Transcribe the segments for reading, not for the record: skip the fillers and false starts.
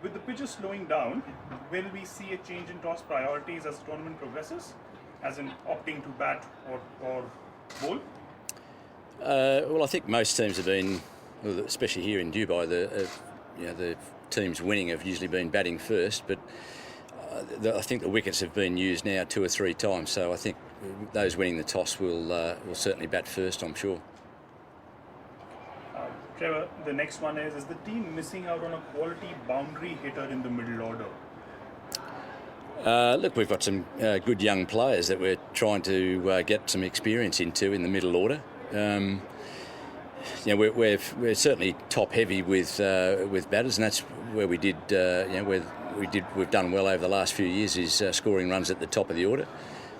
With the pitches slowing down, will we see a change in toss priorities as the tournament progresses, as in opting to bat or bowl? Well, I think most teams have been, especially here in Dubai, the teams winning have usually been batting first, but I think the wickets have been used now 2 or 3 times, so I think those winning the toss will certainly bat first, I'm sure. Trevor, the next one is the team missing out on a quality boundary hitter in the middle order? Look, we've got some good young players that we're trying to get some experience into in the middle order. We're certainly top heavy with batters, and that's where we did. We've done well over the last few years is scoring runs at the top of the order.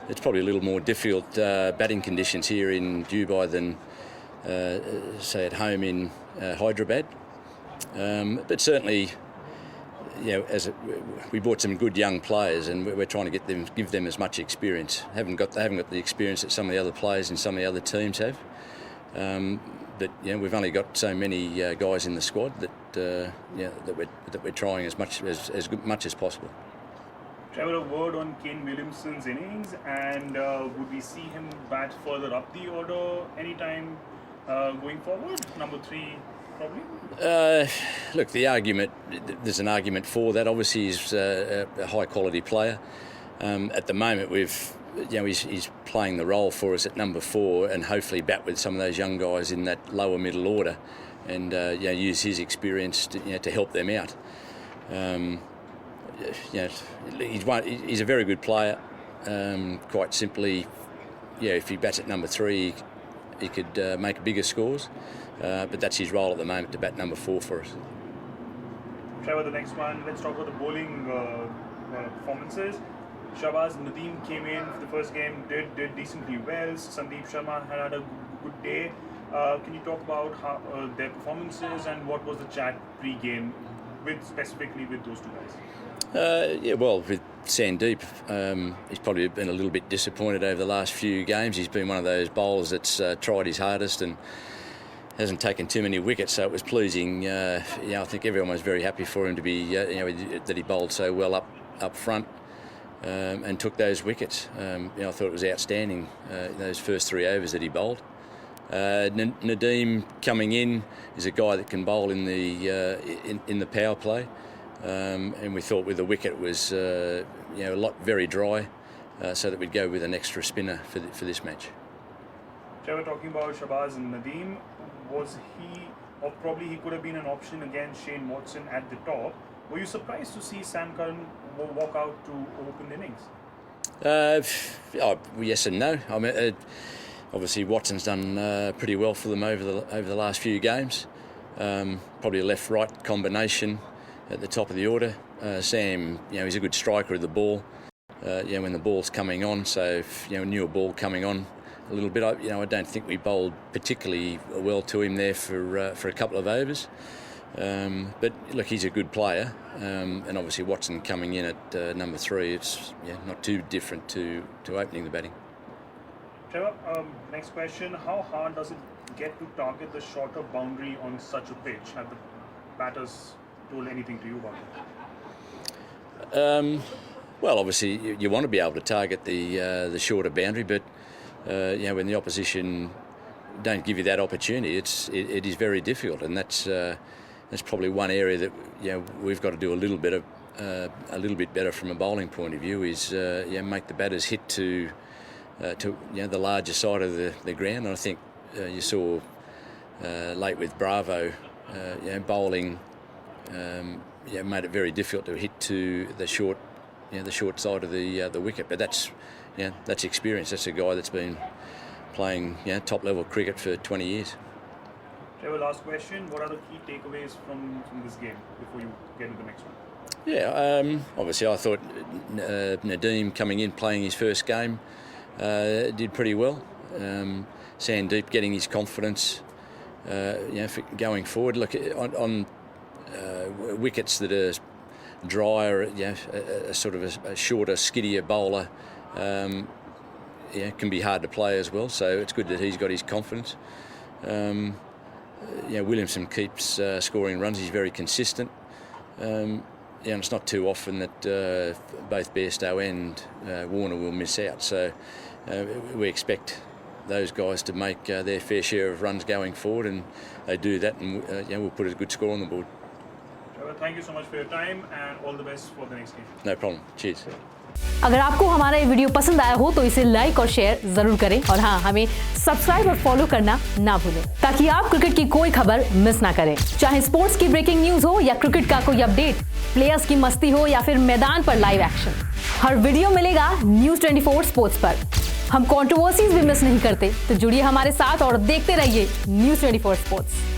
It's probably a little more difficult batting conditions here in Dubai than say at home in Hyderabad, but certainly. We bought some good young players, and we're trying to give them as much experience. They haven't got the experience that some of the other players and some of the other teams have. But we've only got so many guys in the squad that we're trying as much as possible. Trevor, a word on Kane Williamson's innings, and would we see him bat further up the order anytime going forward? Number 3. Probably. Look, there's an argument for that. Obviously, he's a high-quality player. At the moment, he's playing the role for us at number 4, and hopefully bat with some of those young guys in that lower middle order, and use his experience to help them out. He's a very good player. Quite simply, if he bats at number 3, he could make bigger scores. But that's his role at the moment, to bat number 4 for us. Trevor, the next one, let's talk about the bowling performances. Shahbaz Nadeem came in for the first game, did decently well. Sandeep Sharma had a good day. Can you talk about how, their performances, and what was the chat pre-game specifically with those 2 guys? With Sandeep, he's probably been a little bit disappointed over the last few games. He's been one of those bowlers that's tried his hardest and hasn't taken too many wickets, so it was pleasing. I think everyone was very happy for him to be, that he bowled so well up front and took those wickets. I thought it was outstanding, those first 3 overs that he bowled. Nadeem coming in is a guy that can bowl in the power play, and we thought with the wicket it was a lot very dry, so that we'd go with an extra spinner for this match. Trevor, talking about Shahbaz and Nadeem, was he, or probably he could have been an option against Shane Watson at the top? Were you surprised to see Sam Curran walk out to open innings? Yes and no. I mean, obviously Watson's done pretty well for them over the last few games. Probably a left-right combination at the top of the order. Sam, he's a good striker of the ball. When the ball's coming on, so newer ball coming on a little bit. I don't think we bowled particularly well to him there for a couple of overs. But look, he's a good player, and obviously Watson coming in at number 3. It's not too different to opening the batting. Trevor, next question: how hard does it get to target the shorter boundary on such a pitch? Have the batters told anything to you about it? Well, obviously you want to be able to target the shorter boundary, but when the opposition don't give you that opportunity, it is very difficult, and that's probably one area that we've got to do a little bit better from a bowling point of view. Is make the batters hit to the larger side of the ground. And I think you saw late with Bravo, bowling made it very difficult to hit to the short side of the wicket. But that's experience. That's a guy that's been playing top level cricket for 20 years. Trevor, last question: what are the key takeaways from this game before you get into the next one? Obviously I thought Nadeem coming in, playing his first game, did pretty well. Sandeep getting his confidence, going forward. Look, on wickets that are drier, a sort of a shorter, skiddier bowler, can be hard to play as well. So it's good that he's got his confidence. Williamson keeps scoring runs. He's very consistent. it's not too often that both Bairstow and Warner will miss out. So we expect those guys to make their fair share of runs going forward, and they do that, and we'll put a good score on the board. Trevor, thank you so much for your time and all the best for the next game. No problem. Cheers. अगर आपको हमारा ये video पसंद आया हो तो इसे like और शेयर जरूर करें, और हाँ, हमें सब्सक्राइब और फॉलो करना ना भूलें ताकि आप क्रिकेट की कोई खबर मिस ना करें। चाहे स्पोर्ट्स की ब्रेकिंग न्यूज हो या क्रिकेट का कोई अपडेट, प्लेयर्स की मस्ती हो या फिर मैदान पर लाइव एक्शन, हर वीडियो मिलेगा न्यूज़ 24 स्पोर्ट्स पर। हम कंट्रोवर्सीज भी मिस नहीं करते, तो जुड़िए हमारे साथ और देखते रहिए न्यूज़ 24 स्पोर्ट्स।